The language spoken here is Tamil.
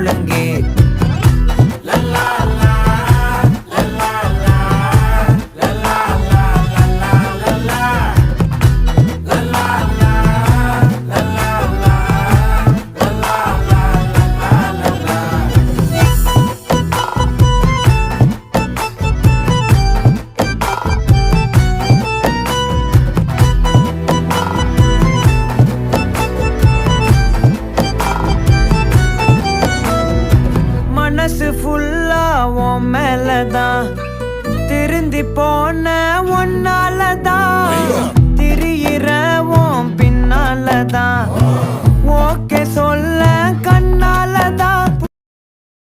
முழங்கே மனசு ஃபுல்லா உன் மேலதான் திருந்தி போன ஒன்னாலதான் திரியிற உன் பின்னாலதான் ஓகே சொல்ல கண்ணாலதான்